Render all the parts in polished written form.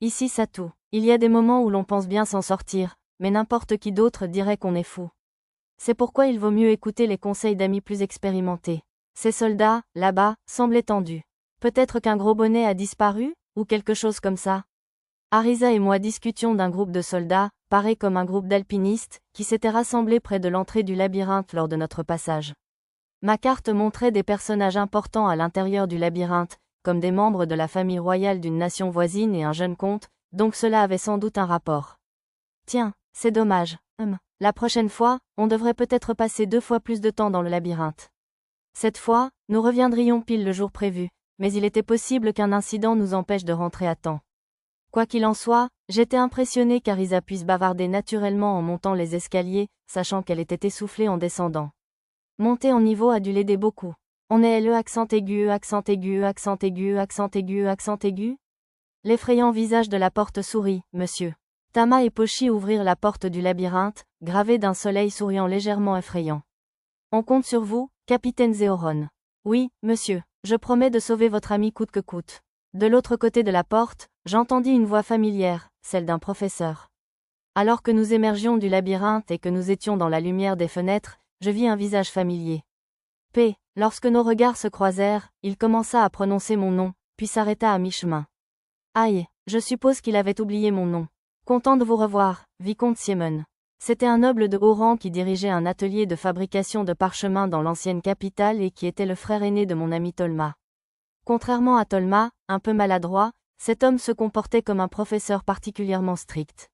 Ici Satou. Il y a des moments où l'on pense bien s'en sortir, mais n'importe qui d'autre dirait qu'on est fou. C'est pourquoi il vaut mieux écouter les conseils d'amis plus expérimentés. Ces soldats, là-bas, semblent tendus. Peut-être qu'un gros bonnet a disparu, ou quelque chose comme ça. Arisa et moi discutions d'un groupe de soldats, pareil comme un groupe d'alpinistes, qui s'étaient rassemblés près de l'entrée du labyrinthe lors de notre passage. Ma carte montrait des personnages importants à l'intérieur du labyrinthe, comme des membres de la famille royale d'une nation voisine et un jeune comte, donc cela avait sans doute un rapport. Tiens, c'est dommage. La prochaine fois, on devrait peut-être passer 2 fois plus de temps dans le labyrinthe. Cette fois, nous reviendrions pile le jour prévu, mais il était possible qu'un incident nous empêche de rentrer à temps. Quoi qu'il en soit, j'étais impressionné qu'Arisa puisse bavarder naturellement en montant les escaliers, sachant qu'elle était essoufflée en descendant. Monter en niveau a dû l'aider beaucoup. On est le accent aigu, accent aigu, accent aigu, accent aigu, accent aigu. L'effrayant visage de la porte sourit, monsieur. Tama et Pochi ouvrirent la porte du labyrinthe, gravée d'un soleil souriant légèrement effrayant. On compte sur vous, capitaine Zéoron. Oui, monsieur, je promets de sauver votre ami coûte que coûte. De l'autre côté de la porte, j'entendis une voix familière, celle d'un professeur. Alors que nous émergions du labyrinthe et que nous étions dans la lumière des fenêtres, je vis un visage familier. P. Lorsque nos regards se croisèrent, il commença à prononcer mon nom, puis s'arrêta à mi-chemin. Aïe, je suppose qu'il avait oublié mon nom. Content de vous revoir, vicomte Siemon. C'était un noble de haut rang qui dirigeait un atelier de fabrication de parchemins dans l'ancienne capitale et qui était le frère aîné de mon ami Tolma. Contrairement à Tolma, un peu maladroit, cet homme se comportait comme un professeur particulièrement strict.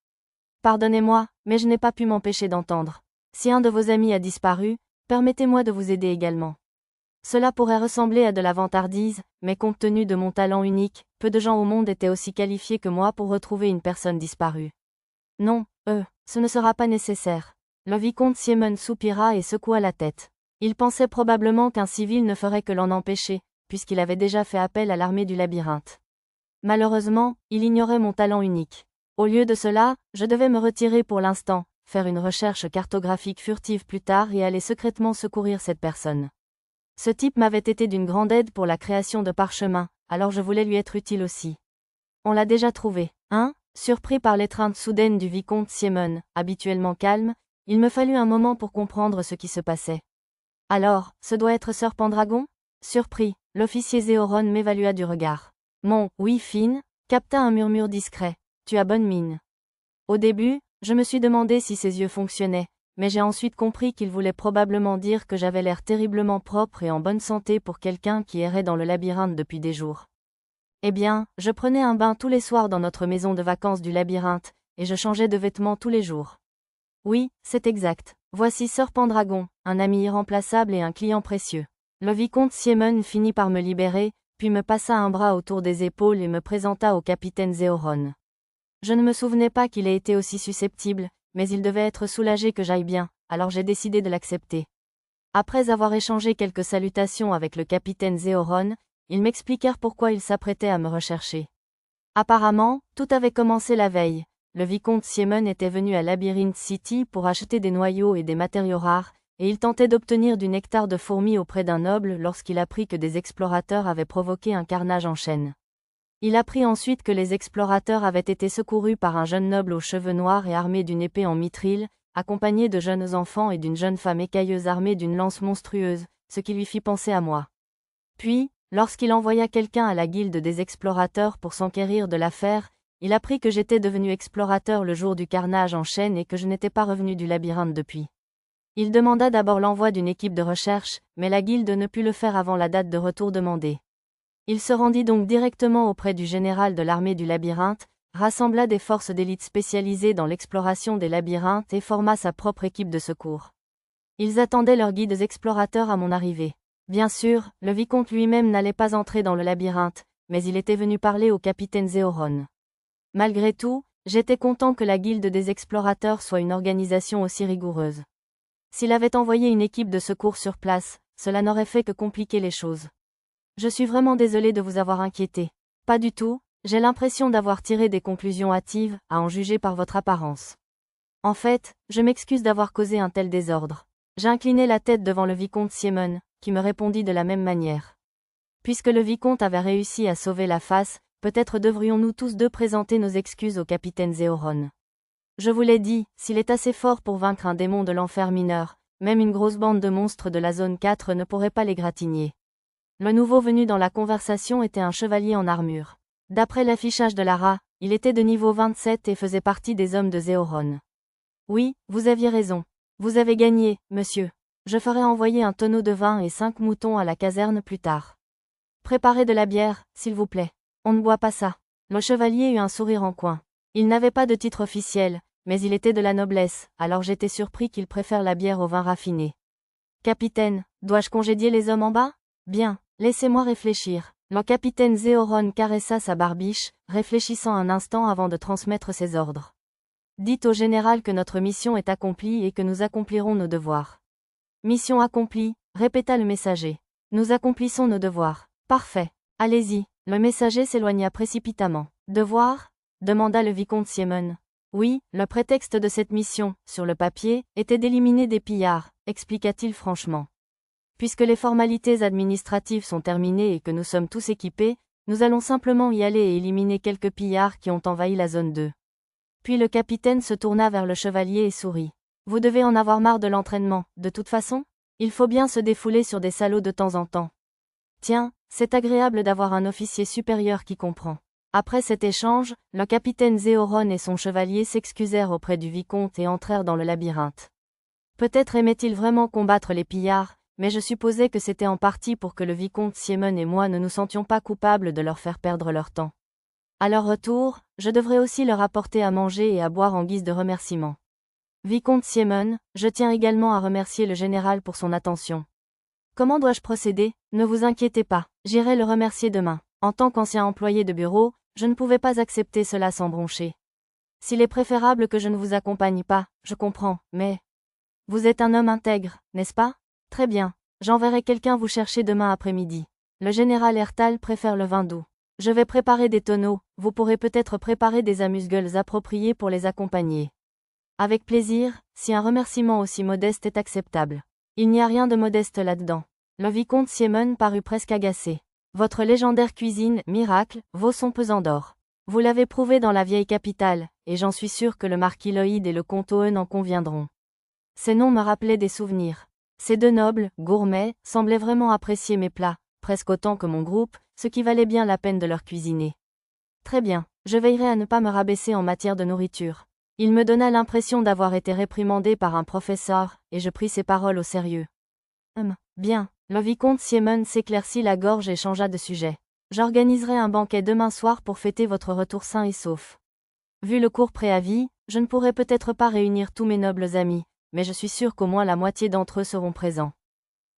Pardonnez-moi, mais je n'ai pas pu m'empêcher d'entendre. Si un de vos amis a disparu, permettez-moi de vous aider également. Cela pourrait ressembler à de la vantardise, mais compte tenu de mon talent unique, peu de gens au monde étaient aussi qualifiés que moi pour retrouver une personne disparue. Non, ce ne sera pas nécessaire. Le vicomte Siemon soupira et secoua la tête. Il pensait probablement qu'un civil ne ferait que l'en empêcher, puisqu'il avait déjà fait appel à l'armée du labyrinthe. Malheureusement, il ignorait mon talent unique. Au lieu de cela, je devais me retirer pour l'instant, faire une recherche cartographique furtive plus tard et aller secrètement secourir cette personne. Ce type m'avait été d'une grande aide pour la création de parchemins, alors je voulais lui être utile aussi. On l'a déjà trouvé, hein? Surpris par l'étreinte soudaine du vicomte Siemon, habituellement calme, il me fallut un moment pour comprendre ce qui se passait. Alors, ce doit être Sir Pendragon? Surpris, l'officier Zéoron m'évalua du regard. Mon « oui fine » capta un murmure discret. Tu as bonne mine. Au début, je me suis demandé si ses yeux fonctionnaient, mais j'ai ensuite compris qu'il voulait probablement dire que j'avais l'air terriblement propre et en bonne santé pour quelqu'un qui errait dans le labyrinthe depuis des jours. Eh bien, je prenais un bain tous les soirs dans notre maison de vacances du labyrinthe, et je changeais de vêtements tous les jours. Oui, c'est exact. Voici Sir Pendragon, un ami irremplaçable et un client précieux. Le vicomte Siemon finit par me libérer, puis me passa un bras autour des épaules et me présenta au capitaine Zéoron. Je ne me souvenais pas qu'il ait été aussi susceptible, mais il devait être soulagé que j'aille bien, alors j'ai décidé de l'accepter. Après avoir échangé quelques salutations avec le capitaine Zéoron, ils m'expliquèrent pourquoi ils s'apprêtaient à me rechercher. Apparemment, tout avait commencé la veille. Le vicomte Siemon était venu à Labyrinth City pour acheter des noyaux et des matériaux rares, et il tentait d'obtenir du nectar de fourmis auprès d'un noble lorsqu'il apprit que des explorateurs avaient provoqué un carnage en chaîne. Il apprit ensuite que les explorateurs avaient été secourus par un jeune noble aux cheveux noirs et armé d'une épée en mithril, accompagné de jeunes enfants et d'une jeune femme écailleuse armée d'une lance monstrueuse, ce qui lui fit penser à moi. Puis, lorsqu'il envoya quelqu'un à la guilde des explorateurs pour s'enquérir de l'affaire, il apprit que j'étais devenu explorateur le jour du carnage en chaîne et que je n'étais pas revenu du labyrinthe depuis. Il demanda d'abord l'envoi d'une équipe de recherche, mais la guilde ne put le faire avant la date de retour demandée. Il se rendit donc directement auprès du général de l'armée du labyrinthe, rassembla des forces d'élite spécialisées dans l'exploration des labyrinthes et forma sa propre équipe de secours. Ils attendaient leurs guides explorateurs à mon arrivée. Bien sûr, le vicomte lui-même n'allait pas entrer dans le labyrinthe, mais il était venu parler au capitaine Zéoron. Malgré tout, j'étais content que la guilde des explorateurs soit une organisation aussi rigoureuse. S'il avait envoyé une équipe de secours sur place, cela n'aurait fait que compliquer les choses. Je suis vraiment désolé de vous avoir inquiété. Pas du tout, j'ai l'impression d'avoir tiré des conclusions hâtives, à en juger par votre apparence. En fait, je m'excuse d'avoir causé un tel désordre. J'ai incliné la tête devant le vicomte Siemon, qui me répondit de la même manière. Puisque le vicomte avait réussi à sauver la face, peut-être devrions-nous tous deux présenter nos excuses au capitaine Zéoron. Je vous l'ai dit, s'il est assez fort pour vaincre un démon de l'enfer mineur, même une grosse bande de monstres de la zone 4 ne pourrait pas l'égratigner. Le nouveau venu dans la conversation était un chevalier en armure. D'après l'affichage de Lara, il était de niveau 27 et faisait partie des hommes de Zéoron. Oui, vous aviez raison. Vous avez gagné, monsieur. Je ferai envoyer un tonneau de vin et 5 moutons à la caserne plus tard. Préparez de la bière, s'il vous plaît. On ne boit pas ça. Le chevalier eut un sourire en coin. Il n'avait pas de titre officiel, mais il était de la noblesse, alors j'étais surpris qu'il préfère la bière au vin raffiné. Capitaine, dois-je congédier les hommes en bas? Bien, laissez-moi réfléchir. Le capitaine Zéoron caressa sa barbiche, réfléchissant un instant avant de transmettre ses ordres. Dites au général que notre mission est accomplie et que nous accomplirons nos devoirs. Mission accomplie, répéta le messager. Nous accomplissons nos devoirs. Parfait. Allez-y. Le messager s'éloigna précipitamment. Devoir? Demanda le vicomte Siemon. Oui, le prétexte de cette mission, sur le papier, était d'éliminer des pillards, expliqua-t-il franchement. Puisque les formalités administratives sont terminées et que nous sommes tous équipés, nous allons simplement y aller et éliminer quelques pillards qui ont envahi la zone 2. Puis le capitaine se tourna vers le chevalier et sourit. Vous devez en avoir marre de l'entraînement, de toute façon? Il faut bien se défouler sur des salauds de temps en temps. Tiens, c'est agréable d'avoir un officier supérieur qui comprend. Après cet échange, le capitaine Zéoron et son chevalier s'excusèrent auprès du vicomte et entrèrent dans le labyrinthe. Peut-être aimait-il vraiment combattre les pillards, mais je supposais que c'était en partie pour que le vicomte Siemon et moi ne nous sentions pas coupables de leur faire perdre leur temps. À leur retour, je devrais aussi leur apporter à manger et à boire en guise de remerciement. Vicomte Siemon, je tiens également à remercier le général pour son attention. Comment dois-je procéder? Ne vous inquiétez pas, j'irai le remercier demain. En tant qu'ancien employé de bureau, je ne pouvais pas accepter cela sans broncher. S'il est préférable que je ne vous accompagne pas, je comprends, mais... Vous êtes un homme intègre, n'est-ce pas? Très bien, j'enverrai quelqu'un vous chercher demain après-midi. Le général Ertal préfère le vin doux. Je vais préparer des tonneaux, vous pourrez peut-être préparer des amuse-gueules appropriées pour les accompagner. Avec plaisir, si un remerciement aussi modeste est acceptable. Il n'y a rien de modeste là-dedans. Le vicomte Siemon parut presque agacé. Votre légendaire cuisine, miracle, vaut son pesant d'or. Vous l'avez prouvé dans la vieille capitale, et j'en suis sûr que le marquis Lloyd et le comte Owen en conviendront. Ces noms me rappelaient des souvenirs. Ces deux nobles, gourmets, semblaient vraiment apprécier mes plats, presque autant que mon groupe, ce qui valait bien la peine de leur cuisiner. Très bien, je veillerai à ne pas me rabaisser en matière de nourriture. Il me donna l'impression d'avoir été réprimandé par un professeur, et je pris ses paroles au sérieux. Bien, le vicomte Siemon s'éclaircit la gorge et changea de sujet. J'organiserai un banquet demain soir pour fêter votre retour sain et sauf. Vu le court préavis, je ne pourrai peut-être pas réunir tous mes nobles amis, mais je suis sûr qu'au moins la moitié d'entre eux seront présents.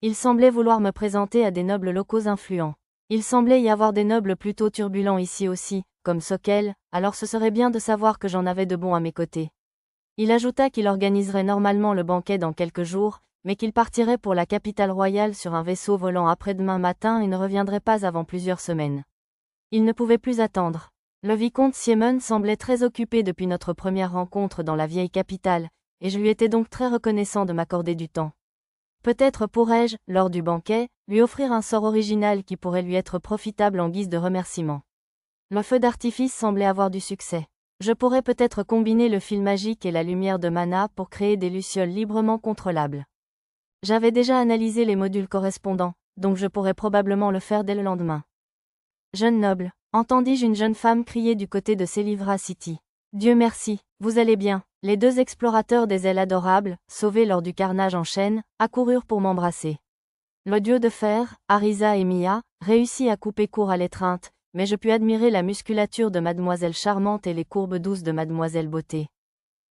Il semblait vouloir me présenter à des nobles locaux influents. Il semblait y avoir des nobles plutôt turbulents ici aussi, comme Sokel, alors ce serait bien de savoir que j'en avais de bons à mes côtés. Il ajouta qu'il organiserait normalement le banquet dans quelques jours, mais qu'il partirait pour la capitale royale sur un vaisseau volant après-demain matin et ne reviendrait pas avant plusieurs semaines. Il ne pouvait plus attendre. Le vicomte Siemon semblait très occupé depuis notre première rencontre dans la vieille capitale, et je lui étais donc très reconnaissant de m'accorder du temps. Peut-être pourrais-je, lors du banquet, lui offrir un sort original qui pourrait lui être profitable en guise de remerciement. Le feu d'artifice semblait avoir du succès. Je pourrais peut-être combiner le fil magique et la lumière de mana pour créer des lucioles librement contrôlables. J'avais déjà analysé les modules correspondants, donc je pourrais probablement le faire dès le lendemain. Jeune noble, entendis-je une jeune femme crier du côté de Selivra City. Dieu merci, vous allez bien. Les deux explorateurs des ailes adorables, sauvés lors du carnage en chaîne, accoururent pour m'embrasser. Le dieu de fer, Arisa et Mia, réussit à couper court à l'étreinte, mais je pus admirer la musculature de mademoiselle charmante et les courbes douces de mademoiselle beauté.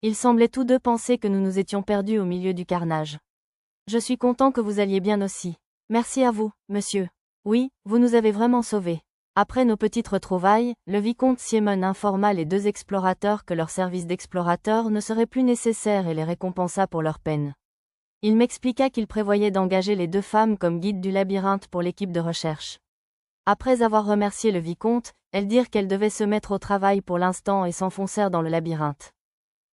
Ils semblaient tous deux penser que nous nous étions perdus au milieu du carnage. Je suis content que vous alliez bien aussi. Merci à vous, monsieur. Oui, vous nous avez vraiment sauvés. Après nos petites retrouvailles, le vicomte Siemon informa les deux explorateurs que leur service d'explorateur ne serait plus nécessaire et les récompensa pour leur peine. Il m'expliqua qu'il prévoyait d'engager les deux femmes comme guides du labyrinthe pour l'équipe de recherche. Après avoir remercié le vicomte, elles dirent qu'elles devaient se mettre au travail pour l'instant et s'enfoncèrent dans le labyrinthe.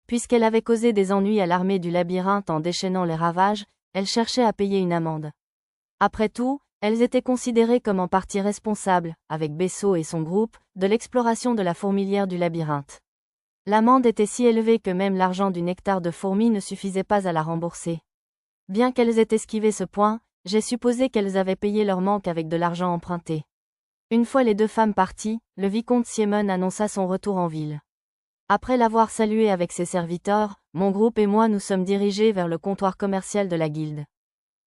Puisqu'elle avait causé des ennuis à l'armée du labyrinthe en déchaînant les ravages, elle cherchait à payer une amende. Après tout, Elles étaient considérées comme en partie responsables, avec Bessot et son groupe, de l'exploration de la fourmilière du labyrinthe. L'amende était si élevée que même l'argent du nectar de fourmis ne suffisait pas à la rembourser. Bien qu'elles aient esquivé ce point, j'ai supposé qu'elles avaient payé leur manque avec de l'argent emprunté. Une fois les deux femmes parties, le vicomte Siemon annonça son retour en ville. Après l'avoir salué avec ses serviteurs, mon groupe et moi nous sommes dirigés vers le comptoir commercial de la guilde.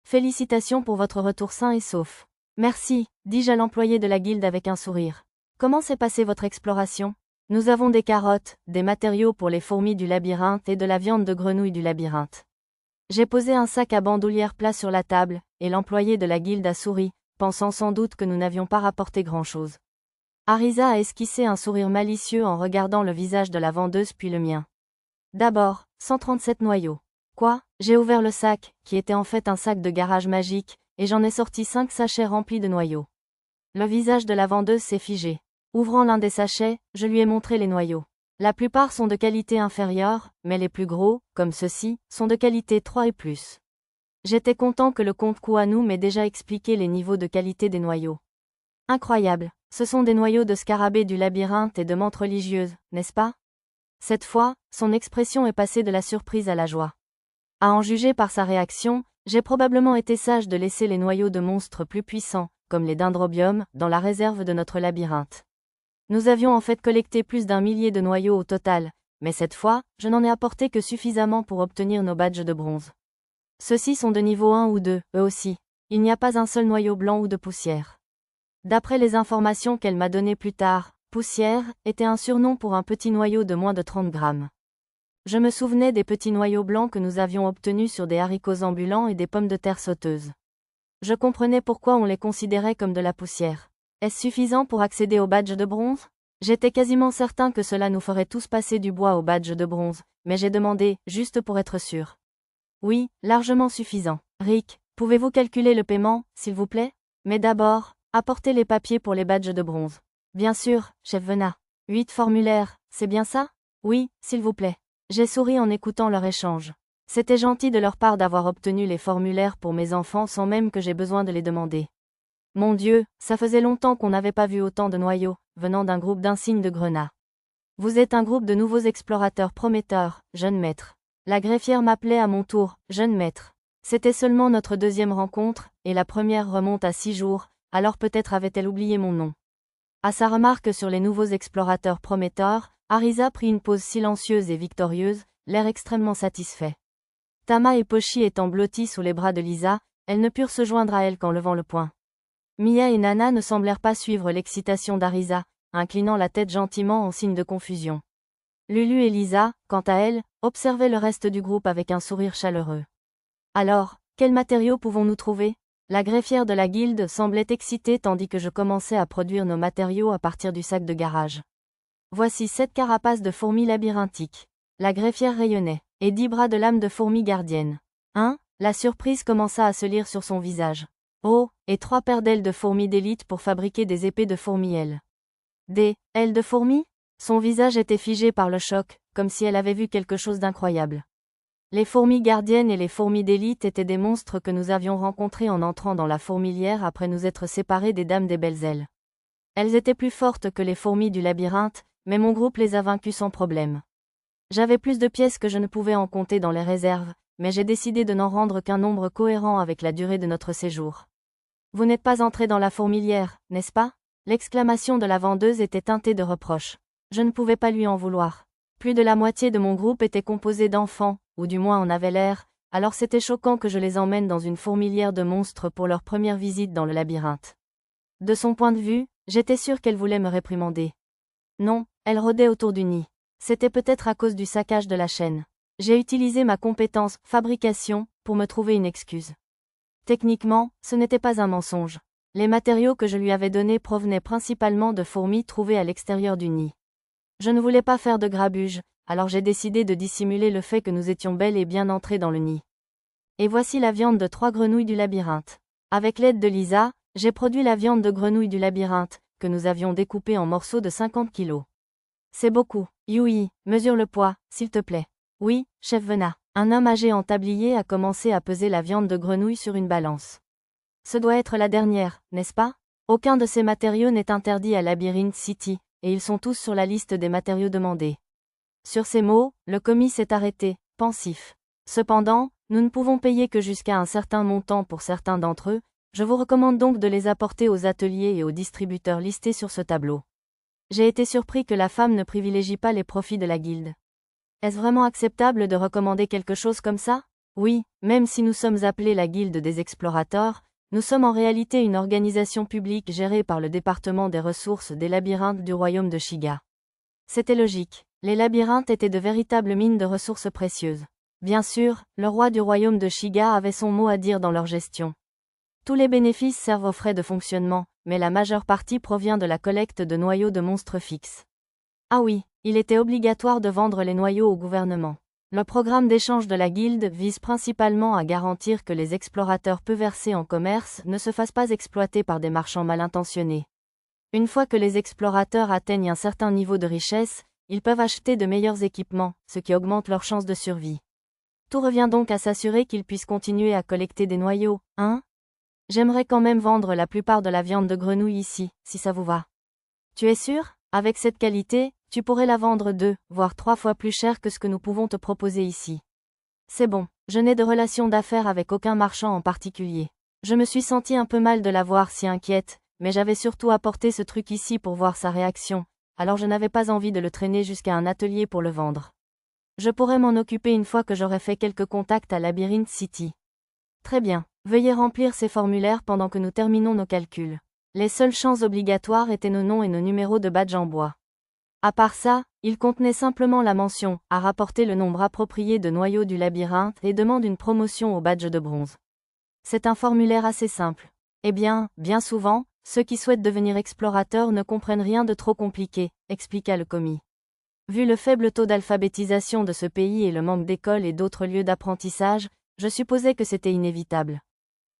Félicitations pour votre retour sain et sauf. Merci, dis-je à l'employé de la guilde avec un sourire. Comment s'est passée votre exploration? Nous avons des carottes, des matériaux pour les fourmis du labyrinthe et de la viande de grenouille du labyrinthe. J'ai posé un sac à bandoulière plat sur la table, et l'employé de la guilde a souri, pensant sans doute que nous n'avions pas rapporté grand-chose. Arisa a esquissé un sourire malicieux en regardant le visage de la vendeuse puis le mien. D'abord, 137 noyaux. Quoi? J'ai ouvert le sac, qui était en fait un sac de garage magique, et j'en ai sorti 5 sachets remplis de noyaux. Le visage de la vendeuse s'est figé. Ouvrant l'un des sachets, je lui ai montré les noyaux. La plupart sont de qualité inférieure, mais les plus gros, comme ceux-ci, sont de qualité 3 et plus. J'étais content que le comte Kouanou m'ait déjà expliqué les niveaux de qualité des noyaux. Incroyable, ce sont des noyaux de scarabées du labyrinthe et de menthes religieuses, n'est-ce pas? Cette fois, son expression est passée de la surprise à la joie. À en juger par sa réaction, j'ai probablement été sage de laisser les noyaux de monstres plus puissants, comme les dendrobiums, dans la réserve de notre labyrinthe. Nous avions en fait collecté plus d'1 millier de noyaux au total, mais cette fois, je n'en ai apporté que suffisamment pour obtenir nos badges de bronze. Ceux-ci sont de niveau 1 ou 2, eux aussi. Il n'y a pas un seul noyau blanc ou de poussière. D'après les informations qu'elle m'a données plus tard, poussière était un surnom pour un petit noyau de moins de 30 grammes. Je me souvenais des petits noyaux blancs que nous avions obtenus sur des haricots ambulants et des pommes de terre sauteuses. Je comprenais pourquoi on les considérait comme de la poussière. Est-ce suffisant pour accéder au badge de bronze? J'étais quasiment certain que cela nous ferait tous passer du bois au badge de bronze, mais j'ai demandé, juste pour être sûr. Oui, largement suffisant. Rick, pouvez-vous calculer le paiement, s'il vous plaît? Mais d'abord, apportez les papiers pour les badges de bronze. Bien sûr, chef Venat. 8 formulaires, c'est bien ça? Oui, s'il vous plaît. J'ai souri en écoutant leur échange. C'était gentil de leur part d'avoir obtenu les formulaires pour mes enfants sans même que j'aie besoin de les demander. Mon Dieu, ça faisait longtemps qu'on n'avait pas vu autant de noyaux, venant d'un groupe d'insignes de Grenat. Vous êtes un groupe de nouveaux explorateurs prometteurs, jeune maître. La greffière m'appelait à mon tour, jeune maître. C'était seulement notre deuxième rencontre, et la première remonte à 6 jours, alors peut-être avait-elle oublié mon nom. À sa remarque sur les nouveaux explorateurs prometteurs, Arisa prit une pause silencieuse et victorieuse, l'air extrêmement satisfait. Tama et Pochi étant blottis sous les bras de Lisa, elles ne purent se joindre à elle qu'en levant le poing. Mia et Nana ne semblèrent pas suivre l'excitation d'Arisa, inclinant la tête gentiment en signe de confusion. Lulu et Lisa, quant à elles, observaient le reste du groupe avec un sourire chaleureux. Alors, quels matériaux pouvons-nous trouver? La greffière de la guilde semblait excitée tandis que je commençais à produire nos matériaux à partir du sac de garage. Voici 7 carapaces de fourmis labyrinthiques. La greffière rayonnait, et 10 bras de lame de fourmis gardiennes. Hein? La surprise commença à se lire sur son visage. Oh, et 3 paires d'ailes de fourmis d'élite pour fabriquer des épées de fourmis-ailes. Des ailes de fourmis? Son visage était figé par le choc, comme si elle avait vu quelque chose d'incroyable. Les fourmis gardiennes et les fourmis d'élite étaient des monstres que nous avions rencontrés en entrant dans la fourmilière après nous être séparés des dames des belles ailes. Elles étaient plus fortes que les fourmis du labyrinthe, mais mon groupe les a vaincus sans problème. J'avais plus de pièces que je ne pouvais en compter dans les réserves, mais j'ai décidé de n'en rendre qu'un nombre cohérent avec la durée de notre séjour. Vous n'êtes pas entré dans la fourmilière, n'est-ce pas? L'exclamation de la vendeuse était teintée de reproche. Je ne pouvais pas lui en vouloir. Plus de la moitié de mon groupe était composé d'enfants, ou du moins en avait l'air, alors c'était choquant que je les emmène dans une fourmilière de monstres pour leur première visite dans le labyrinthe. De son point de vue, j'étais sûre qu'elle voulait me réprimander. Non, elle rôdait autour du nid. C'était peut-être à cause du saccage de la chaîne. J'ai utilisé ma compétence « fabrication » pour me trouver une excuse. Techniquement, ce n'était pas un mensonge. Les matériaux que je lui avais donnés provenaient principalement de fourmis trouvées à l'extérieur du nid. Je ne voulais pas faire de grabuge, alors j'ai décidé de dissimuler le fait que nous étions bel et bien entrés dans le nid. Et voici la viande de 3 grenouilles du labyrinthe. Avec l'aide de Lisa, j'ai produit la viande de grenouille du labyrinthe, que nous avions découpée en morceaux de 50 kilos. C'est beaucoup. Yui, mesure le poids, s'il te plaît. Oui, chef Venat. Un homme âgé en tablier a commencé à peser la viande de grenouille sur une balance. Ce doit être la dernière, n'est-ce pas? Aucun de ces matériaux n'est interdit à Labyrinth City, et ils sont tous sur la liste des matériaux demandés. Sur ces mots, le commis s'est arrêté, pensif. Cependant, nous ne pouvons payer que jusqu'à un certain montant pour certains d'entre eux, je vous recommande donc de les apporter aux ateliers et aux distributeurs listés sur ce tableau. J'ai été surpris que la femme ne privilégie pas les profits de la guilde. Est-ce vraiment acceptable de recommander quelque chose comme ça? Oui, même si nous sommes appelés la Guilde des Explorateurs, nous sommes en réalité une organisation publique gérée par le département des ressources des labyrinthes du royaume de Shiga. C'était logique, les labyrinthes étaient de véritables mines de ressources précieuses. Bien sûr, le roi du royaume de Shiga avait son mot à dire dans leur gestion. Tous les bénéfices servent aux frais de fonctionnement, mais la majeure partie provient de la collecte de noyaux de monstres fixes. Ah oui, il était obligatoire de vendre les noyaux au gouvernement. Le programme d'échange de la guilde vise principalement à garantir que les explorateurs peu versés en commerce ne se fassent pas exploiter par des marchands mal intentionnés. Une fois que les explorateurs atteignent un certain niveau de richesse, ils peuvent acheter de meilleurs équipements, ce qui augmente leurs chances de survie. Tout revient donc à s'assurer qu'ils puissent continuer à collecter des noyaux, hein? J'aimerais quand même vendre la plupart de la viande de grenouille ici, si ça vous va. Tu es sûr? Avec cette qualité, tu pourrais la vendre 2, voire 3 fois plus cher que ce que nous pouvons te proposer ici. C'est bon, je n'ai de relation d'affaires avec aucun marchand en particulier. Je me suis senti un peu mal de la voir si inquiète, mais j'avais surtout apporté ce truc ici pour voir sa réaction, alors je n'avais pas envie de le traîner jusqu'à un atelier pour le vendre. Je pourrais m'en occuper une fois que j'aurai fait quelques contacts à Labyrinth City. Très bien, veuillez remplir ces formulaires pendant que nous terminons nos calculs. Les seuls champs obligatoires étaient nos noms et nos numéros de badge en bois. À part ça, il contenait simplement la mention « à rapporter le nombre approprié de noyaux du labyrinthe et demande une promotion au badge de bronze ». C'est un formulaire assez simple. Eh bien, bien souvent, ceux qui souhaitent devenir explorateurs ne comprennent rien de trop compliqué, expliqua le commis. Vu le faible taux d'alphabétisation de ce pays et le manque d'écoles et d'autres lieux d'apprentissage, je supposais que c'était inévitable.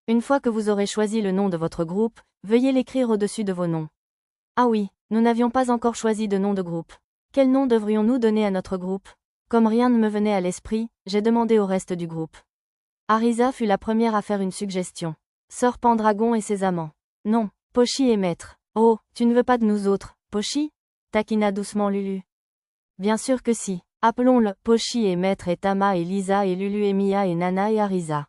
Une fois que vous aurez choisi le nom de votre groupe, veuillez l'écrire au-dessus de vos noms. Ah oui, nous n'avions pas encore choisi de nom de groupe. Quel nom devrions-nous donner à notre groupe? Comme rien ne me venait à l'esprit, j'ai demandé au reste du groupe. Arisa fut la première à faire une suggestion. Sœur Pendragon et ses amants. Non, Pochi est maître. Oh, tu ne veux pas de nous autres, Pochi? Taquina doucement Lulu. Bien sûr que si. Appelons-le Pochi et maître et Tama et Lisa et Lulu et Mia et Nana et Arisa.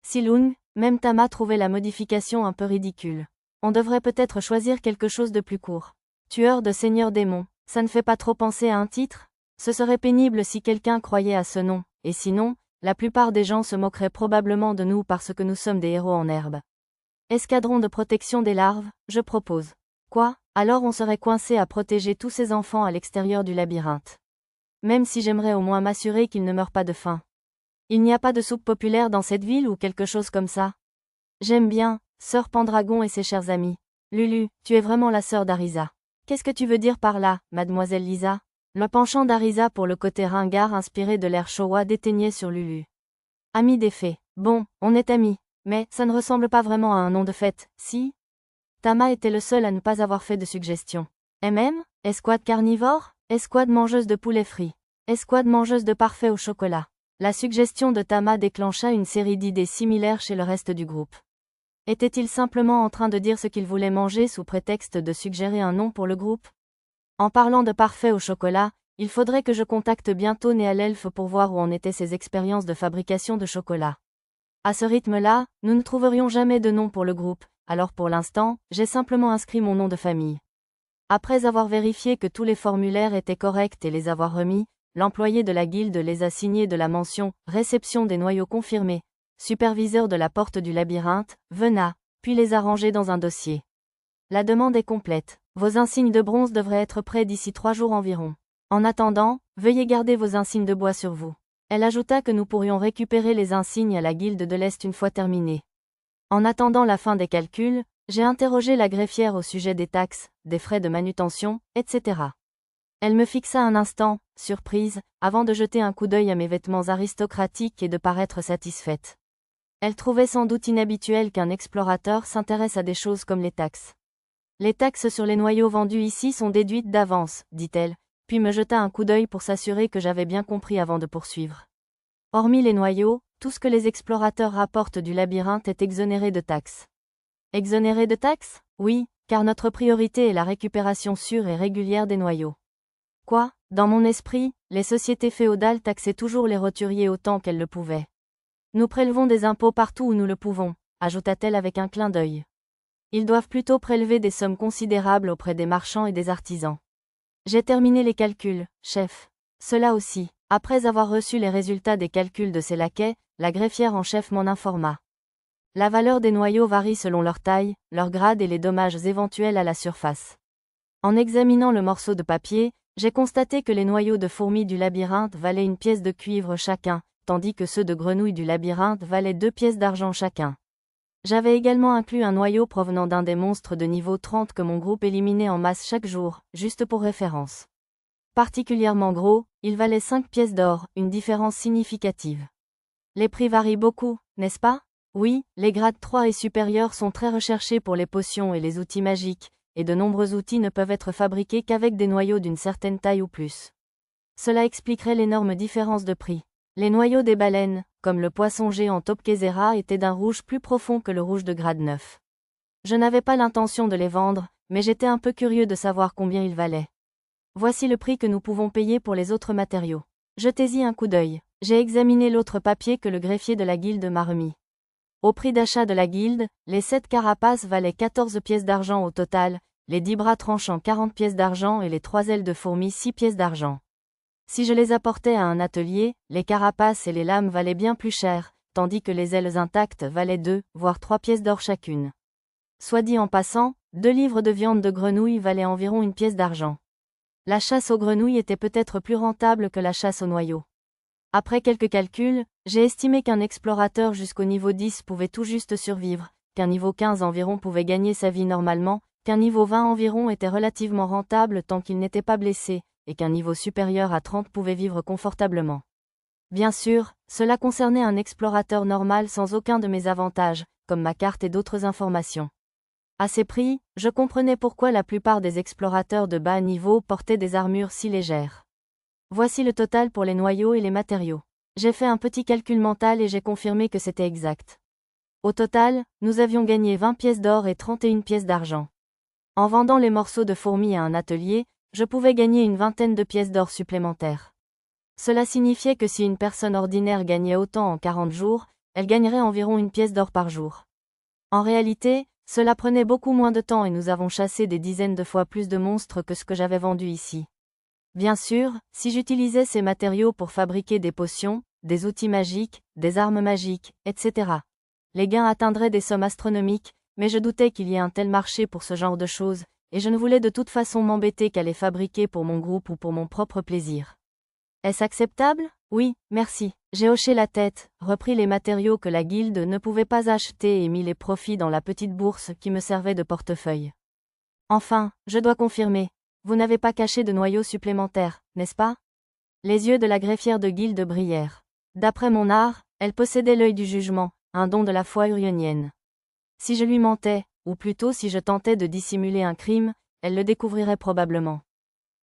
Silung, même Tama trouvait la modification un peu ridicule. On devrait peut-être choisir quelque chose de plus court. Tueur de seigneur démon, ça ne fait pas trop penser à un titre? Ce serait pénible si quelqu'un croyait à ce nom, et sinon, la plupart des gens se moqueraient probablement de nous parce que nous sommes des héros en herbe. Escadron de protection des larves, je propose. Quoi? Alors on serait coincé à protéger tous ces enfants à l'extérieur du labyrinthe. Même si j'aimerais au moins m'assurer qu'ils ne meurent pas de faim. Il n'y a pas de soupe populaire dans cette ville ou quelque chose comme ça? J'aime bien, Sœur Pendragon et ses chers amis. Lulu, tu es vraiment la sœur d'Arisa. Qu'est-ce que tu veux dire par là, mademoiselle Lisa? Le penchant d'Arisa pour le côté ringard inspiré de l'air Showa déteignait sur Lulu. Amis des fées. Bon, on est amis, mais ça ne ressemble pas vraiment à un nom de fête, si? Tama était le seul à ne pas avoir fait de suggestion. Escouade carnivore? Escouade mangeuse de poulet frit. Escouade mangeuse de parfait au chocolat. La suggestion de Tama déclencha une série d'idées similaires chez le reste du groupe. Était-il simplement en train de dire ce qu'il voulait manger sous prétexte de suggérer un nom pour le groupe? En parlant de parfait au chocolat, il faudrait que je contacte bientôt Néalelfe pour voir où en étaient ses expériences de fabrication de chocolat. À ce rythme-là, nous ne trouverions jamais de nom pour le groupe, alors pour l'instant, j'ai simplement inscrit mon nom de famille. Après avoir vérifié que tous les formulaires étaient corrects et les avoir remis, l'employé de la guilde les a signés de la mention « Réception des noyaux confirmés ». Superviseur de la porte du labyrinthe, Vena, puis les a rangés dans un dossier. La demande est complète. Vos insignes de bronze devraient être prêts d'ici 3 jours environ. En attendant, veuillez garder vos insignes de bois sur vous. Elle ajouta que nous pourrions récupérer les insignes à la guilde de l'Est une fois terminée. En attendant la fin des calculs, j'ai interrogé la greffière au sujet des taxes, des frais de manutention, etc. Elle me fixa un instant, surprise, avant de jeter un coup d'œil à mes vêtements aristocratiques et de paraître satisfaite. Elle trouvait sans doute inhabituel qu'un explorateur s'intéresse à des choses comme les taxes. Les taxes sur les noyaux vendus ici sont déduites d'avance, dit-elle, puis me jeta un coup d'œil pour s'assurer que j'avais bien compris avant de poursuivre. Hormis les noyaux, tout ce que les explorateurs rapportent du labyrinthe est exonéré de taxes. Exonérés de taxes? Oui, car notre priorité est la récupération sûre et régulière des noyaux. Quoi? Dans mon esprit, les sociétés féodales taxaient toujours les roturiers autant qu'elles le pouvaient. Nous prélevons des impôts partout où nous le pouvons, ajouta-t-elle avec un clin d'œil. Ils doivent plutôt prélever des sommes considérables auprès des marchands et des artisans. J'ai terminé les calculs, chef. Cela aussi. Après avoir reçu les résultats des calculs de ses laquais, la greffière en chef m'en informa. La valeur des noyaux varie selon leur taille, leur grade et les dommages éventuels à la surface. En examinant le morceau de papier, j'ai constaté que les noyaux de fourmis du labyrinthe valaient une pièce de cuivre chacun, tandis que ceux de grenouilles du labyrinthe valaient 2 pièces d'argent chacun. J'avais également inclus un noyau provenant d'un des monstres de niveau 30 que mon groupe éliminait en masse chaque jour, juste pour référence. Particulièrement gros, il valait 5 pièces d'or, une différence significative. Les prix varient beaucoup, n'est-ce pas? Oui, les grades 3 et supérieurs sont très recherchés pour les potions et les outils magiques, et de nombreux outils ne peuvent être fabriqués qu'avec des noyaux d'une certaine taille ou plus. Cela expliquerait l'énorme différence de prix. Les noyaux des baleines, comme le poisson géant Topkezera, étaient d'un rouge plus profond que le rouge de grade 9. Je n'avais pas l'intention de les vendre, mais j'étais un peu curieux de savoir combien ils valaient. Voici le prix que nous pouvons payer pour les autres matériaux. Jetez-y un coup d'œil. J'ai examiné l'autre papier que le greffier de la guilde m'a remis. Au prix d'achat de la guilde, les 7 carapaces valaient 14 pièces d'argent au total, les 10 bras tranchants 40 pièces d'argent et les 3 ailes de fourmis 6 pièces d'argent. Si je les apportais à un atelier, les carapaces et les lames valaient bien plus cher, tandis que les ailes intactes valaient 2, voire 3 pièces d'or chacune. Soit dit en passant, 2 livres de viande de grenouille valaient environ une pièce d'argent. La chasse aux grenouilles était peut-être plus rentable que la chasse aux noyaux. Après quelques calculs, j'ai estimé qu'un explorateur jusqu'au niveau 10 pouvait tout juste survivre, qu'un niveau 15 environ pouvait gagner sa vie normalement, qu'un niveau 20 environ était relativement rentable tant qu'il n'était pas blessé, et qu'un niveau supérieur à 30 pouvait vivre confortablement. Bien sûr, cela concernait un explorateur normal sans aucun de mes avantages, comme ma carte et d'autres informations. À ces prix, je comprenais pourquoi la plupart des explorateurs de bas niveau portaient des armures si légères. Voici le total pour les noyaux et les matériaux. J'ai fait un petit calcul mental et j'ai confirmé que c'était exact. Au total, nous avions gagné 20 pièces d'or et 31 pièces d'argent. En vendant les morceaux de fourmis à un atelier, je pouvais gagner une vingtaine de pièces d'or supplémentaires. Cela signifiait que si une personne ordinaire gagnait autant en 40 jours, elle gagnerait environ une pièce d'or par jour. En réalité, cela prenait beaucoup moins de temps et nous avons chassé des dizaines de fois plus de monstres que ce que j'avais vendu ici. Bien sûr, si j'utilisais ces matériaux pour fabriquer des potions, des outils magiques, des armes magiques, etc. Les gains atteindraient des sommes astronomiques, mais je doutais qu'il y ait un tel marché pour ce genre de choses, et je ne voulais de toute façon m'embêter qu'à les fabriquer pour mon groupe ou pour mon propre plaisir. Est-ce acceptable? Oui, merci. J'ai hoché la tête, repris les matériaux que la guilde ne pouvait pas acheter et mis les profits dans la petite bourse qui me servait de portefeuille. Enfin, je dois confirmer. Vous n'avez pas caché de noyaux supplémentaires, n'est-ce pas? Les yeux de la greffière de guilde brillèrent. D'après mon art, elle possédait l'œil du jugement, un don de la foi urionienne. Si je lui mentais, ou plutôt si je tentais de dissimuler un crime, elle le découvrirait probablement.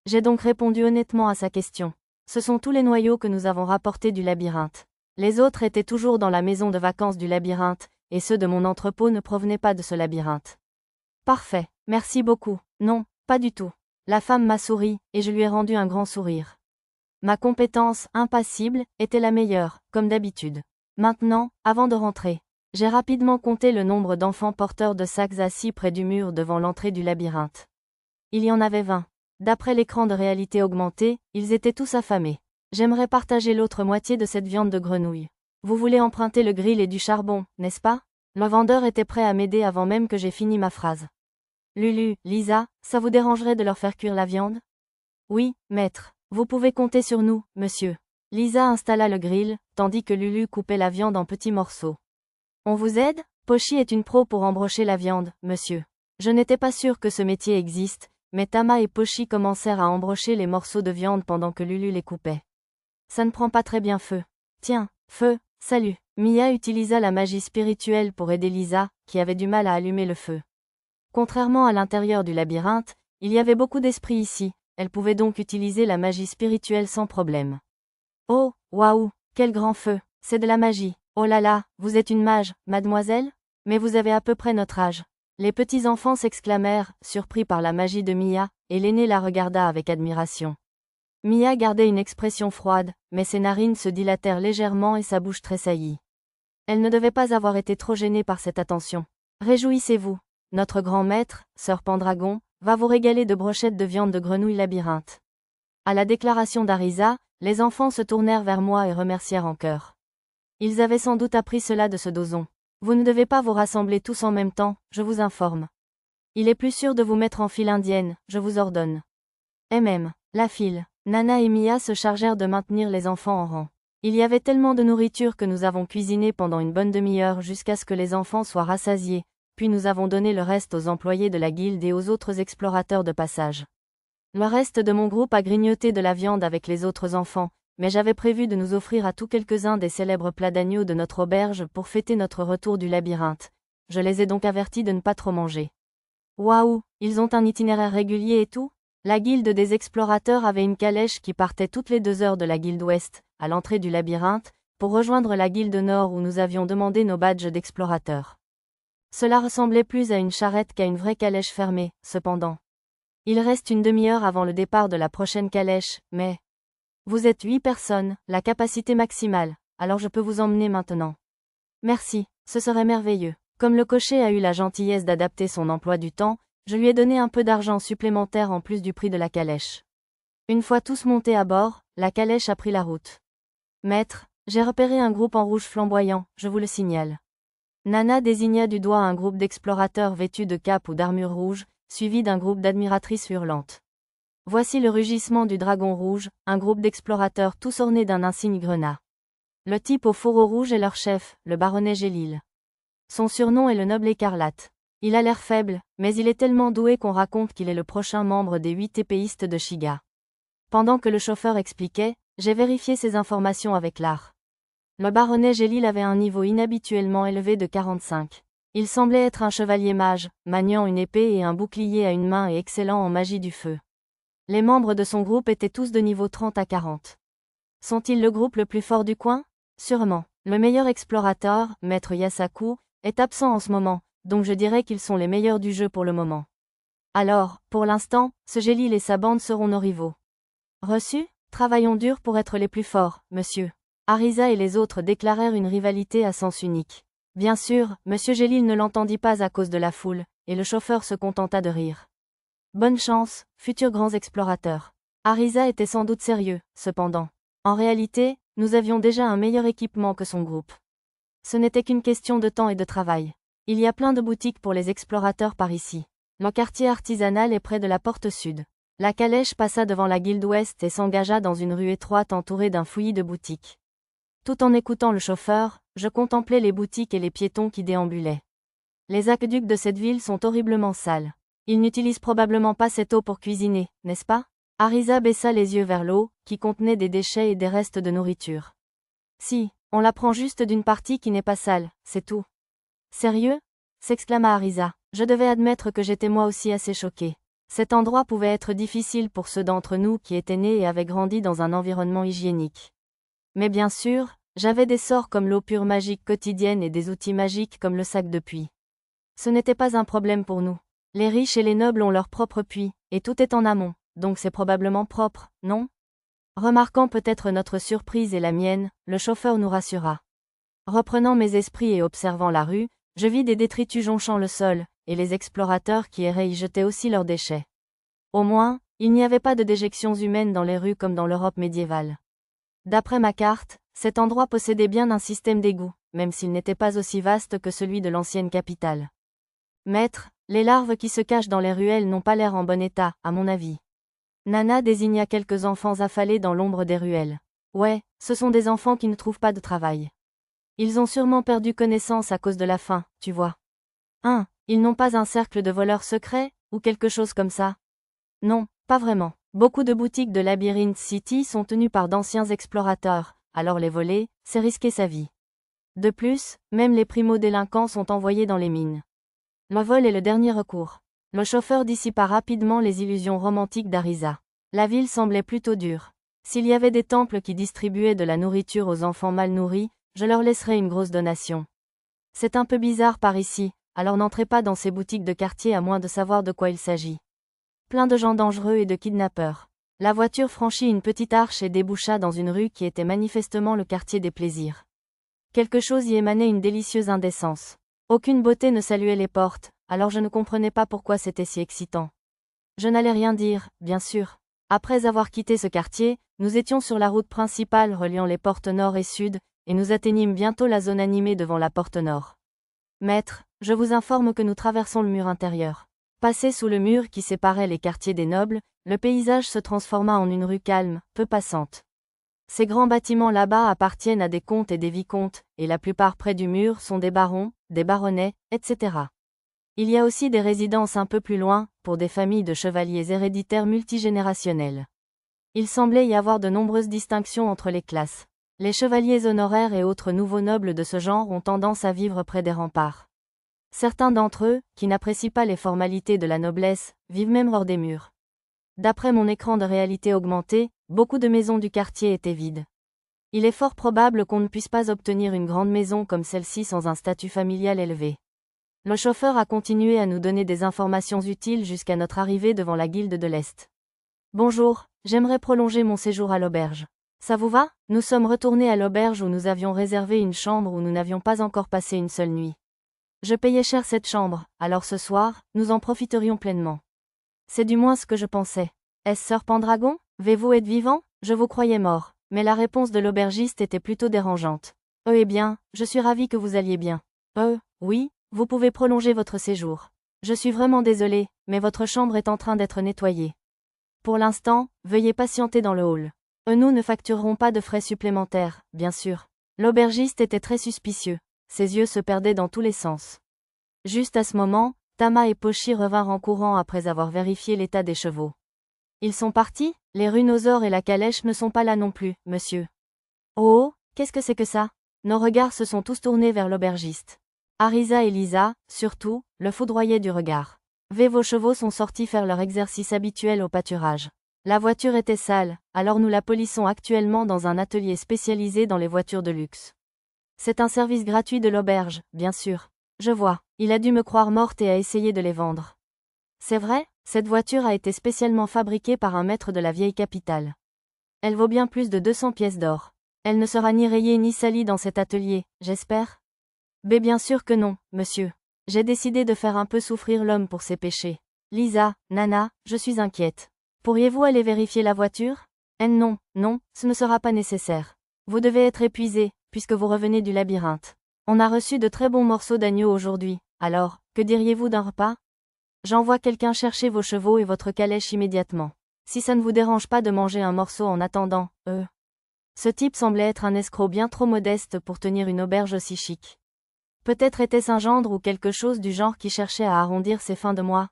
J'ai donc répondu honnêtement à sa question. Ce sont tous les noyaux que nous avons rapportés du labyrinthe. Les autres étaient toujours dans la maison de vacances du labyrinthe, et ceux de mon entrepôt ne provenaient pas de ce labyrinthe. Parfait, merci beaucoup. Non, pas du tout. La femme m'a souri, et je lui ai rendu un grand sourire. Ma compétence, impassible, était la meilleure, comme d'habitude. Maintenant, avant de rentrer, j'ai rapidement compté le nombre d'enfants porteurs de sacs assis près du mur devant l'entrée du labyrinthe. Il y en avait 20. D'après l'écran de réalité augmentée, ils étaient tous affamés. J'aimerais partager l'autre moitié de cette viande de grenouille. Vous voulez emprunter le grill et du charbon, n'est-ce pas? Le vendeur était prêt à m'aider avant même que j'aie fini ma phrase. Lulu, Lisa, ça vous dérangerait de leur faire cuire la viande? Oui, maître. Vous pouvez compter sur nous, monsieur. Lisa installa le grill, tandis que Lulu coupait la viande en petits morceaux. On vous aide? Pochi est une pro pour embrocher la viande, monsieur. Je n'étais pas sûr que ce métier existe, mais Tama et Pochi commencèrent à embrocher les morceaux de viande pendant que Lulu les coupait. Ça ne prend pas très bien feu. Tiens, feu, salut. Mia utilisa la magie spirituelle pour aider Lisa, qui avait du mal à allumer le feu. Contrairement à l'intérieur du labyrinthe, il y avait beaucoup d'esprits ici, elle pouvait donc utiliser la magie spirituelle sans problème. Oh, waouh, quel grand feu, c'est de la magie. Oh là là, vous êtes une mage, mademoiselle? Mais vous avez à peu près notre âge. Les petits enfants s'exclamèrent, surpris par la magie de Mia, et l'aîné la regarda avec admiration. Mia gardait une expression froide, mais ses narines se dilatèrent légèrement et sa bouche tressaillit. Elle ne devait pas avoir été trop gênée par cette attention. Réjouissez-vous. Notre grand maître, Sir Pendragon, va vous régaler de brochettes de viande de grenouille labyrinthe. À la déclaration d'Arisa, les enfants se tournèrent vers moi et remercièrent en chœur. Ils avaient sans doute appris cela de ce Dozon. Vous ne devez pas vous rassembler tous en même temps, je vous informe. Il est plus sûr de vous mettre en file indienne, je vous ordonne. La file. Nana et Mia se chargèrent de maintenir les enfants en rang. Il y avait tellement de nourriture que nous avons cuisiné pendant une bonne demi-heure jusqu'à ce que les enfants soient rassasiés, puis nous avons donné le reste aux employés de la guilde et aux autres explorateurs de passage. Le reste de mon groupe a grignoté de la viande avec les autres enfants, mais j'avais prévu de nous offrir à tous quelques-uns des célèbres plats d'agneau de notre auberge pour fêter notre retour du labyrinthe. Je les ai donc avertis de ne pas trop manger. Waouh, ils ont un itinéraire régulier et tout? La guilde des explorateurs avait une calèche qui partait toutes les 2 heures de la guilde ouest, à l'entrée du labyrinthe, pour rejoindre la guilde nord où nous avions demandé nos badges d'explorateurs. Cela ressemblait plus à une charrette qu'à une vraie calèche fermée, cependant. Il reste une demi-heure avant le départ de la prochaine calèche, mais... Vous êtes 8 personnes, la capacité maximale, alors je peux vous emmener maintenant. Merci, ce serait merveilleux. Comme le cocher a eu la gentillesse d'adapter son emploi du temps, je lui ai donné un peu d'argent supplémentaire en plus du prix de la calèche. Une fois tous montés à bord, la calèche a pris la route. Maître, j'ai repéré un groupe en rouge flamboyant, je vous le signale. Nana désigna du doigt un groupe d'explorateurs vêtus de capes ou d'armures rouges, suivi d'un groupe d'admiratrices hurlantes. Voici le rugissement du dragon rouge, un groupe d'explorateurs tous ornés d'un insigne grenat. Le type au fourreau rouge est leur chef, le baronnet Gélil. Son surnom est le noble écarlate. Il a l'air faible, mais il est tellement doué qu'on raconte qu'il est le prochain membre des 8 épéistes de Shiga. Pendant que le chauffeur expliquait, j'ai vérifié ces informations avec l'art. Le baronnet Gélil avait un niveau inhabituellement élevé de 45. Il semblait être un chevalier mage, maniant une épée et un bouclier à une main et excellent en magie du feu. Les membres de son groupe étaient tous de niveau 30 à 40. Sont-ils le groupe le plus fort du coin? Sûrement. Le meilleur explorateur, Maître Yasaku, est absent en ce moment, donc je dirais qu'ils sont les meilleurs du jeu pour le moment. Alors, pour l'instant, ce Gélil et sa bande seront nos rivaux. Reçu? Travaillons dur pour être les plus forts, monsieur. Arisa et les autres déclarèrent une rivalité à sens unique. Bien sûr, monsieur Gélil ne l'entendit pas à cause de la foule, et le chauffeur se contenta de rire. Bonne chance, futurs grands explorateurs. Arisa était sans doute sérieux, cependant. En réalité, nous avions déjà un meilleur équipement que son groupe. Ce n'était qu'une question de temps et de travail. Il y a plein de boutiques pour les explorateurs par ici. Le quartier artisanal est près de la porte sud. La calèche passa devant la guilde ouest et s'engagea dans une rue étroite entourée d'un fouillis de boutiques. Tout en écoutant le chauffeur, je contemplais les boutiques et les piétons qui déambulaient. Les aqueducs de cette ville sont horriblement sales. Ils n'utilisent probablement pas cette eau pour cuisiner, n'est-ce pas? Arisa baissa les yeux vers l'eau, qui contenait des déchets et des restes de nourriture. Si, on la prend juste d'une partie qui n'est pas sale, c'est tout. Sérieux? S'exclama Arisa. Je devais admettre que j'étais moi aussi assez choquée. Cet endroit pouvait être difficile pour ceux d'entre nous qui étaient nés et avaient grandi dans un environnement hygiénique. Mais bien sûr, j'avais des sorts comme l'eau pure magique quotidienne et des outils magiques comme le sac de puits. Ce n'était pas un problème pour nous. Les riches et les nobles ont leur propre puits, et tout est en amont, donc c'est probablement propre, non? Remarquant peut-être notre surprise et la mienne, le chauffeur nous rassura. Reprenant mes esprits et observant la rue, je vis des détritus jonchant le sol, et les explorateurs qui erraient y jetaient aussi leurs déchets. Au moins, il n'y avait pas de déjections humaines dans les rues comme dans l'Europe médiévale. D'après ma carte, cet endroit possédait bien un système d'égouts, même s'il n'était pas aussi vaste que celui de l'ancienne capitale. Maître, les larves qui se cachent dans les ruelles n'ont pas l'air en bon état, à mon avis. Nana désigna quelques enfants affalés dans l'ombre des ruelles. Ouais, ce sont des enfants qui ne trouvent pas de travail. Ils ont sûrement perdu connaissance à cause de la faim, tu vois. Ils n'ont pas un cercle de voleurs secrets, ou quelque chose comme ça? Non, pas vraiment. Beaucoup de boutiques de Labyrinth City sont tenues par d'anciens explorateurs, alors les voler, c'est risquer sa vie. De plus, même les primo-délinquants sont envoyés dans les mines. Le vol est le dernier recours. Le chauffeur dissipa rapidement les illusions romantiques d'Arisa. La ville semblait plutôt dure. S'il y avait des temples qui distribuaient de la nourriture aux enfants mal nourris, je leur laisserais une grosse donation. C'est un peu bizarre par ici, alors n'entrez pas dans ces boutiques de quartier à moins de savoir de quoi il s'agit. Plein de gens dangereux et de kidnappeurs. La voiture franchit une petite arche et déboucha dans une rue qui était manifestement le quartier des plaisirs. Quelque chose y émanait une délicieuse indécence. Aucune beauté ne saluait les portes, alors je ne comprenais pas pourquoi c'était si excitant. Je n'allais rien dire, bien sûr. Après avoir quitté ce quartier, nous étions sur la route principale reliant les portes nord et sud, et nous atteignîmes bientôt la zone animée devant la porte nord. Maître, je vous informe que nous traversons le mur intérieur. Passé sous le mur qui séparait les quartiers des nobles, le paysage se transforma en une rue calme, peu passante. Ces grands bâtiments là-bas appartiennent à des comtes et des vicomtes, et la plupart près du mur sont des barons, des baronnets, etc. Il y a aussi des résidences un peu plus loin, pour des familles de chevaliers héréditaires multigénérationnels. Il semblait y avoir de nombreuses distinctions entre les classes. Les chevaliers honoraires et autres nouveaux nobles de ce genre ont tendance à vivre près des remparts. Certains d'entre eux, qui n'apprécient pas les formalités de la noblesse, vivent même hors des murs. D'après mon écran de réalité augmentée, beaucoup de maisons du quartier étaient vides. Il est fort probable qu'on ne puisse pas obtenir une grande maison comme celle-ci sans un statut familial élevé. Le chauffeur a continué à nous donner des informations utiles jusqu'à notre arrivée devant la guilde de l'Est. Bonjour, j'aimerais prolonger mon séjour à l'auberge. Ça vous va? Nous sommes retournés à l'auberge où nous avions réservé une chambre où nous n'avions pas encore passé une seule nuit. Je payais cher cette chambre, alors ce soir, nous en profiterions pleinement. C'est du moins ce que je pensais. Est-ce Sir Pendragon? Vais-vous être vivant? Je vous croyais mort. Mais la réponse de l'aubergiste était plutôt dérangeante. Eh bien, je suis ravi que vous alliez bien. Oui, vous pouvez prolonger votre séjour. Je suis vraiment désolé, mais votre chambre est en train d'être nettoyée. Pour l'instant, veuillez patienter dans le hall. Nous ne facturerons pas de frais supplémentaires, bien sûr. L'aubergiste était très suspicieux. Ses yeux se perdaient dans tous les sens. Juste à ce moment, Tama et Pochi revinrent en courant après avoir vérifié l'état des chevaux. Ils sont partis? Les rhinosaures et la calèche ne sont pas là non plus, monsieur. Oh, qu'est-ce que c'est que ça? Nos regards se sont tous tournés vers l'aubergiste. Arisa et Lisa, surtout, le foudroyaient du regard. Vos chevaux sont sortis faire leur exercice habituel au pâturage. La voiture était sale, alors nous la polissons actuellement dans un atelier spécialisé dans les voitures de luxe. C'est un service gratuit de l'auberge, bien sûr. Je vois, il a dû me croire morte et a essayé de les vendre. C'est vrai, cette voiture a été spécialement fabriquée par un maître de la vieille capitale. Elle vaut bien plus de 200 pièces d'or. Elle ne sera ni rayée ni salie dans cet atelier, j'espère? Bien sûr que non, monsieur. J'ai décidé de faire un peu souffrir l'homme pour ses péchés. Lisa, Nana, je suis inquiète. Pourriez-vous aller vérifier la voiture? Non, ce ne sera pas nécessaire. Vous devez être épuisé, puisque vous revenez du labyrinthe. On a reçu de très bons morceaux d'agneau aujourd'hui, alors, que diriez-vous d'un repas? J'envoie quelqu'un chercher vos chevaux et votre calèche immédiatement. Si ça ne vous dérange pas de manger un morceau en attendant, Ce type semblait être un escroc bien trop modeste pour tenir une auberge aussi chic. Peut-être était-ce un gendre ou quelque chose du genre qui cherchait à arrondir ses fins de mois.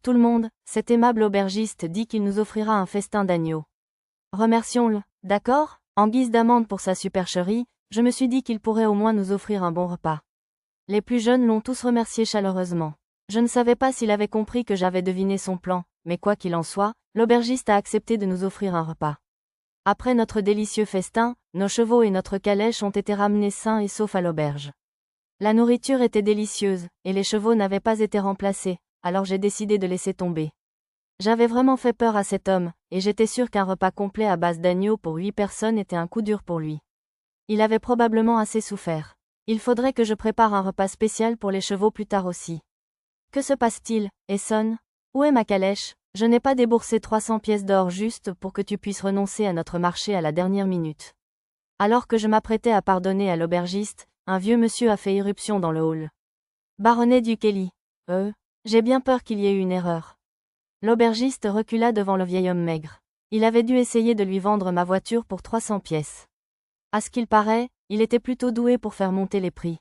Tout le monde, cet aimable aubergiste dit qu'il nous offrira un festin d'agneau. Remercions-le, d'accord? En guise d'amende pour sa supercherie, je me suis dit qu'il pourrait au moins nous offrir un bon repas. Les plus jeunes l'ont tous remercié chaleureusement. Je ne savais pas s'il avait compris que j'avais deviné son plan, mais quoi qu'il en soit, l'aubergiste a accepté de nous offrir un repas. Après notre délicieux festin, nos chevaux et notre calèche ont été ramenés sains et saufs à l'auberge. La nourriture était délicieuse, et les chevaux n'avaient pas été remplacés, alors j'ai décidé de laisser tomber. J'avais vraiment fait peur à cet homme, et j'étais sûr qu'un repas complet à base d'agneau pour 8 personnes était un coup dur pour lui. Il avait probablement assez souffert. Il faudrait que je prépare un repas spécial pour les chevaux plus tard aussi. Que se passe-t-il, Esson? Où est ma calèche? Je n'ai pas déboursé 300 pièces d'or juste pour que tu puisses renoncer à notre marché à la dernière minute. Alors que je m'apprêtais à pardonner à l'aubergiste, un vieux monsieur a fait irruption dans le hall. Baronnet du Kelly. J'ai bien peur qu'il y ait eu une erreur. L'aubergiste recula devant le vieil homme maigre. Il avait dû essayer de lui vendre ma voiture pour 300 pièces. À ce qu'il paraît, il était plutôt doué pour faire monter les prix.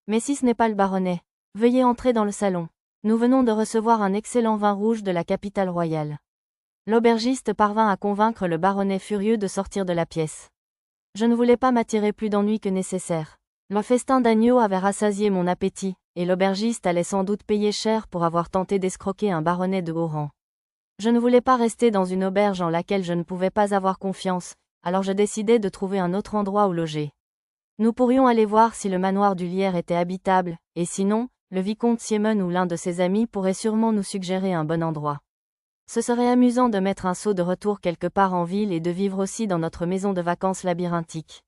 Mais si ce n'est pas le baronnet, veuillez entrer dans le salon. Nous venons de recevoir un excellent vin rouge de la capitale royale. L'aubergiste parvint à convaincre le baronnet furieux de sortir de la pièce. Je ne voulais pas m'attirer plus d'ennuis que nécessaire. Le festin d'agneau avait rassasié mon appétit, et l'aubergiste allait sans doute payer cher pour avoir tenté d'escroquer un baronnet de haut rang. Je ne voulais pas rester dans une auberge en laquelle je ne pouvais pas avoir confiance, alors je décidai de trouver un autre endroit où loger. Nous pourrions aller voir si le manoir du Lierre était habitable, et sinon, Le vicomte Siemon ou l'un de ses amis pourrait sûrement nous suggérer un bon endroit. Ce serait amusant de mettre un saut de retour quelque part en ville et de vivre aussi dans notre maison de vacances labyrinthique.